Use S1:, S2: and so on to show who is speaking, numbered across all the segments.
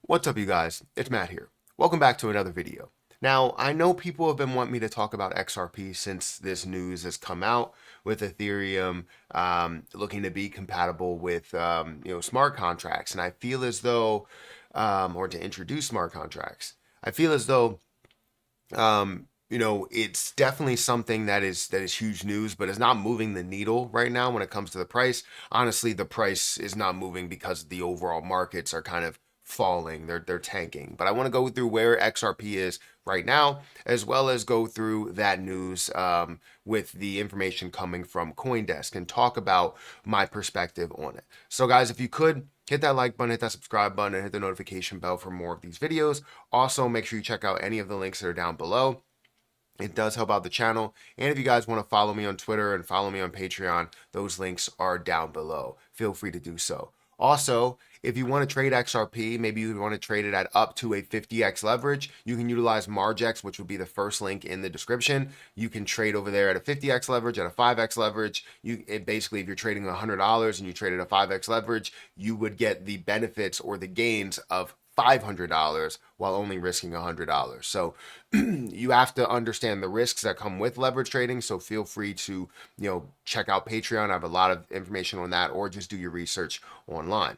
S1: What's up, you guys? It's Matt here. Welcome back to another video. Now, I know people have been wanting me to talk about XRP since this news has come out with Ethereum looking to be compatible with smart contracts, and I feel as though, or to introduce smart contracts, I feel as though it's definitely something that is huge news, but it's not moving the needle right now when it comes to the price. Honestly, the price is not moving because the overall markets are kind of falling. They're tanking. But I want to go through where XRP is right now, as well as go through that news with the information coming from CoinDesk and talk about my perspective on it. So, guys, if you could hit that like button, hit that subscribe button, and hit the notification bell for more of these videos. Also, make sure you check out any of the links that are down below. It does help out the channel. And if you guys want to follow me on Twitter and follow me on Patreon, those links are down below. Feel free to do so. Also, if you want to trade XRP, maybe you want to trade it at up to a 50x leverage, you can utilize Margex, which will be the first link in the description. You can trade over there at a 50x leverage, at a 5x leverage. Basically, if you're trading $100 and you trade at a 5x leverage, you would get the benefits or the gains of $500 while only risking $100. So you have to understand the risks that come with leverage trading. So feel free to, check out Patreon. I have a lot of information on that, or just do your research online.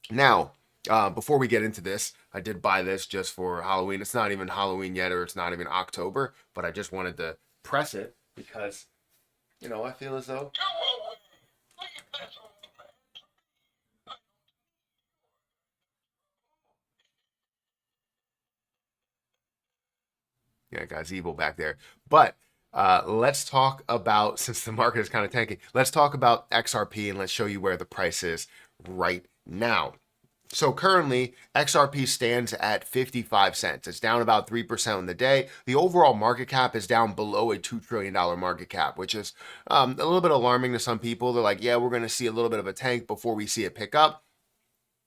S1: Now, before we get into this, I did buy this just for Halloween. It's not even Halloween yet, or it's not even October, but I just wanted to press it because, I feel as though yeah, guys, evil back there. But let's talk about, since the market is kind of tanking, let's talk about XRP and let's show you where the price is right now. So currently, XRP stands at 55 cents. It's down about 3% on the day. The overall market cap is down below a $2 trillion market cap, which is a little bit alarming to some people. They're like, yeah, we're going to see a little bit of a tank before we see it pick up.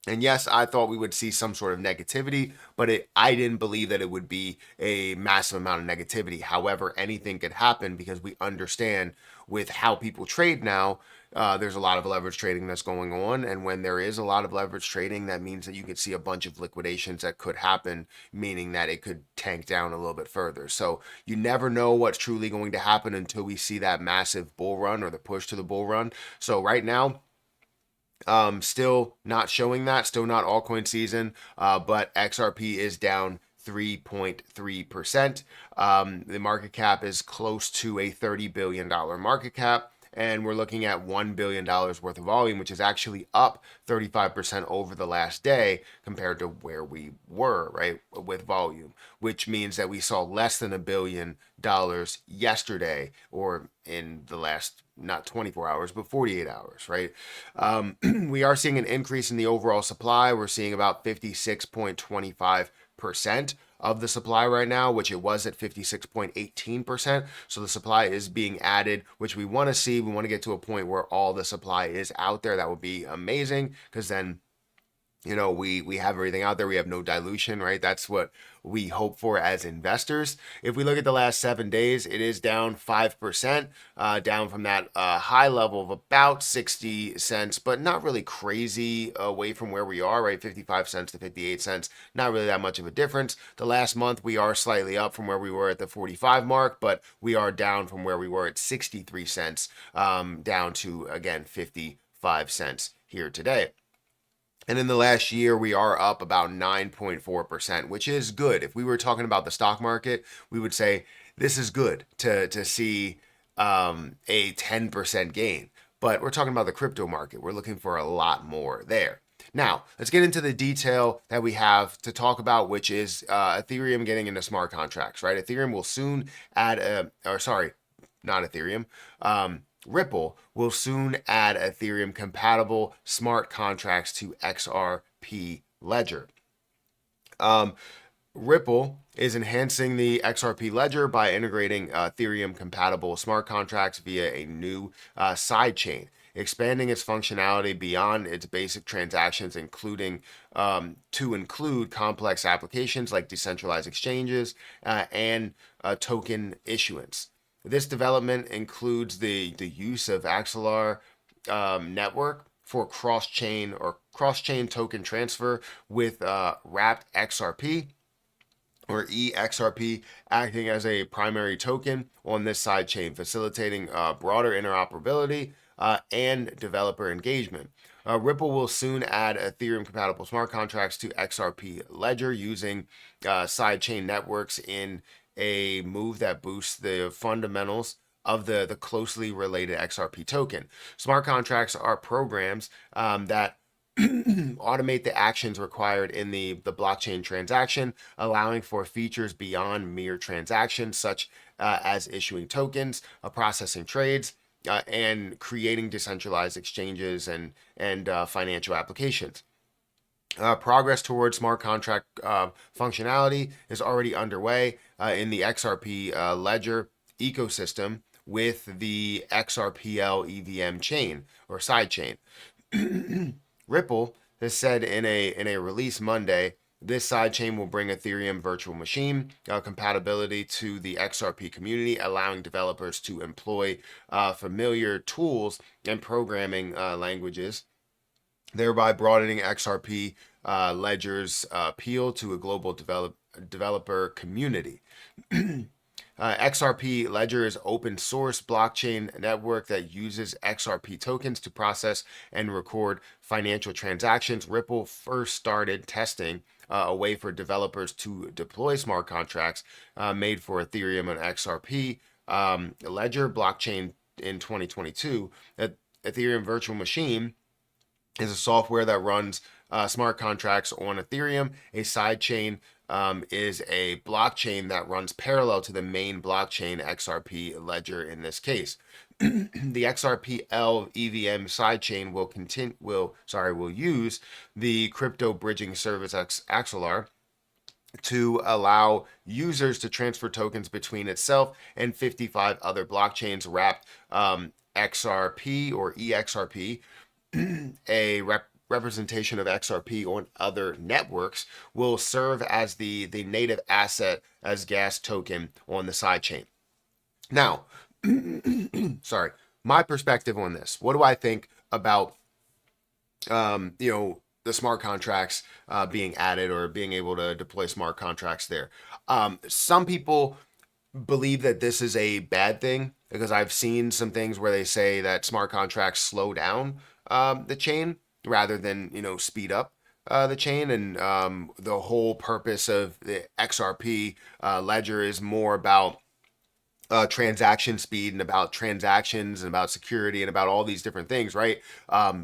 S1: And yes, I thought we would see some sort of negativity, but I didn't believe that it would be a massive amount of negativity. However, anything could happen because we understand with how people trade now, there's a lot of leverage trading that's going on. And when there is a lot of leverage trading, that means that you could see a bunch of liquidations that could happen, meaning that it could tank down a little bit further. So you never know what's truly going to happen until we see that massive bull run or the push to the bull run. So right now, still not showing that, still not altcoin season, but XRP is down 3.3%. The market cap is close to a $30 billion market cap. And we're looking at $1 billion worth of volume, which is actually up 35% over the last day compared to where we were, right, with volume, which means that we saw less than $1 billion yesterday, or in the last not 24 hours, but 48 hours, right? We are seeing an increase in the overall supply. We're seeing about 56.25% of the supply right now, which it was at 56.18%. So the supply is being added, which we want to see. We want to get to a point where all the supply is out there. That would be amazing, because then we have everything out there. We have no dilution, right? That's what we hope for as investors. If we look at the last 7 days, it is down 5%, down from that high level of about 60 cents, but not really crazy away from where we are, right? 55 cents to 58 cents, not really that much of a difference. The last month, we are slightly up from where we were at the 45 mark, but we are down from where we were at 63 cents, down to, again, 55 cents here today. And in the last year, we are up about 9.4%, which is good. If we were talking about the stock market, we would say this is good to see a 10% gain. But we're talking about the crypto market. We're looking for a lot more there. Now, let's get into the detail that we have to talk about, which is Ethereum getting into smart contracts, right? Ethereum will soon add, not Ethereum. Ripple will soon add Ethereum compatible smart contracts to XRP Ledger. Ripple is enhancing the XRP Ledger by integrating Ethereum compatible smart contracts via a new sidechain, expanding its functionality beyond its basic transactions, including to include complex applications like decentralized exchanges and token issuance. This development includes the use of Axelar network for cross-chain or cross-chain token transfer with wrapped XRP or EXRP acting as a primary token on this sidechain, facilitating broader interoperability and developer engagement. Ripple will soon add Ethereum compatible smart contracts to XRP Ledger using sidechain networks in a move that boosts the fundamentals of the closely related XRP token. Smart contracts are programs that automate the actions required in the blockchain transaction, allowing for features beyond mere transactions, such as issuing tokens, processing trades, and creating decentralized exchanges and financial applications. Progress towards smart contract functionality is already underway in the XRP Ledger ecosystem with the XRPL EVM chain or sidechain. Ripple has said in a release Monday, this sidechain will bring Ethereum virtual machine compatibility to the XRP community, allowing developers to employ familiar tools and programming languages, thereby broadening XRP Ledger's appeal to a global developer community. XRP Ledger is open source blockchain network that uses XRP tokens to process and record financial transactions. Ripple first started testing a way for developers to deploy smart contracts made for Ethereum and XRP Ledger blockchain in 2022. Ethereum Virtual Machine is a software that runs smart contracts on Ethereum. A sidechain is a blockchain that runs parallel to the main blockchain XRP Ledger in this case. The XRPL EVM sidechain will use the crypto bridging service XLR to allow users to transfer tokens between itself and 55 other blockchains wrapped XRP or EXRP, a representation of XRP on other networks, will serve as the native asset as gas token on the sidechain. Now, sorry, my perspective on this. What do I think about, the smart contracts being added or being able to deploy smart contracts there? Some people believe that this is a bad thing because I've seen some things where they say that smart contracts slow down the chain rather than speed up the chain, and the whole purpose of the XRP ledger is more about transaction speed and about transactions and about security and about all these different things, right?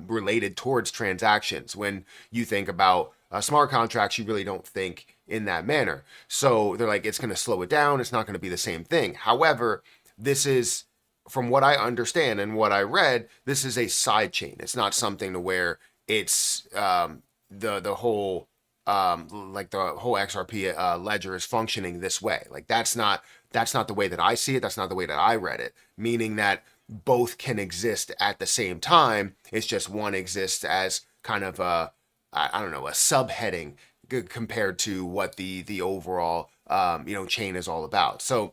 S1: Related towards transactions. When you think about smart contracts, you really don't think in that manner. So they're like, it's going to slow it down. It's not going to be the same thing. However, this is, from what I understand and what I read, this is a side chain. It's not something to where it's the whole like the whole XRP ledger is functioning this way. Like that's not the way that I see it. That's not the way that I read it. Meaning that both can exist at the same time. It's just one exists as kind of a subheading compared to what the overall chain is all about. So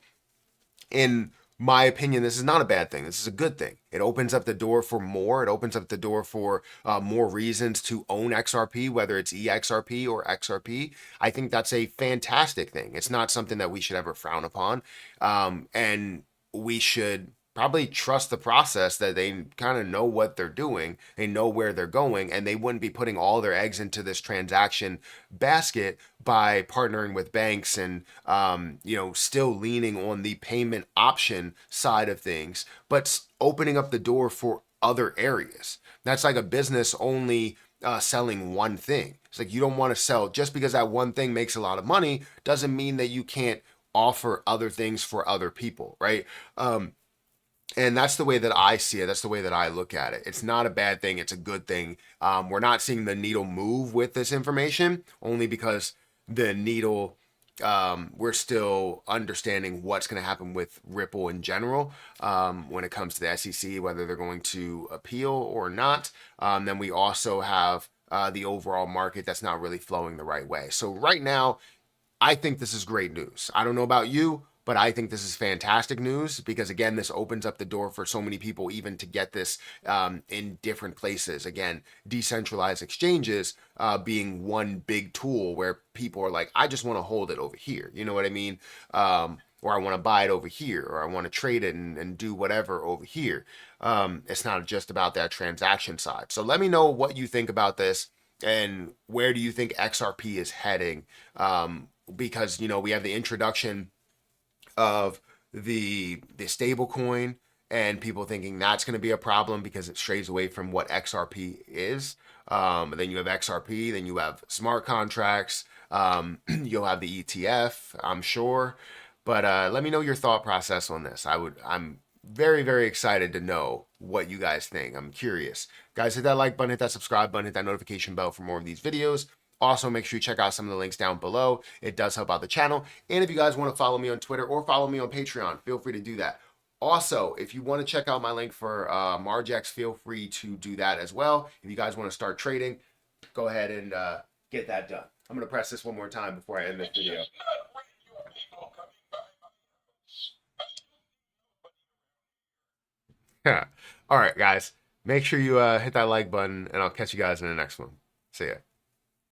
S1: in my opinion, this is not a bad thing. This is a good thing. It opens up the door for more. It opens up the door for more reasons to own XRP, whether it's EXRP or XRP. I think that's a fantastic thing. It's not something that we should ever frown upon. And we should probably trust the process, that they kind of know what they're doing, they know where they're going, and they wouldn't be putting all their eggs into this transaction basket by partnering with banks and still leaning on the payment option side of things, but opening up the door for other areas. That's like a business only selling one thing. It's like you don't want to sell just because that one thing makes a lot of money doesn't mean that you can't offer other things for other people, right? And that's the way that I see it. That's the way that I look at it. It's not a bad thing. It's a good thing. We're not seeing the needle move with this information only because the needle, we're still understanding what's going to happen with Ripple in general when it comes to the SEC, whether they're going to appeal or not. Then we also have the overall market that's not really flowing the right way. So right now, I think this is great news. I don't know about you, But I think this is fantastic news because, again, this opens up the door for so many people even to get this in different places. Again, decentralized exchanges being one big tool where people are like, I just want to hold it over here. You know what I mean? Or I want to buy it over here, or I want to trade it and do whatever over here. It's not just about that transaction side. So let me know what you think about this and where do you think XRP is heading? Because we have the introduction of the stable coin and people thinking that's going to be a problem because it strays away from what XRP is. Then you have XRP, then you have smart contracts, you'll have the ETF, I'm sure. But let me know your thought process on this. I'm very, very excited to know what you guys think. I'm curious. Guys, hit that like button, hit that subscribe button, hit that notification bell for more of these videos. Also, make sure you check out some of the links down below. It does help out the channel. And if you guys want to follow me on Twitter or follow me on Patreon, feel free to do that. Also, if you want to check out my link for Margex, feel free to do that as well. If you guys want to start trading, go ahead and get that done. I'm going to press this one more time before I end this video. Yeah. All right, guys. Make sure you hit that like button, and I'll catch you guys in the next one. See ya.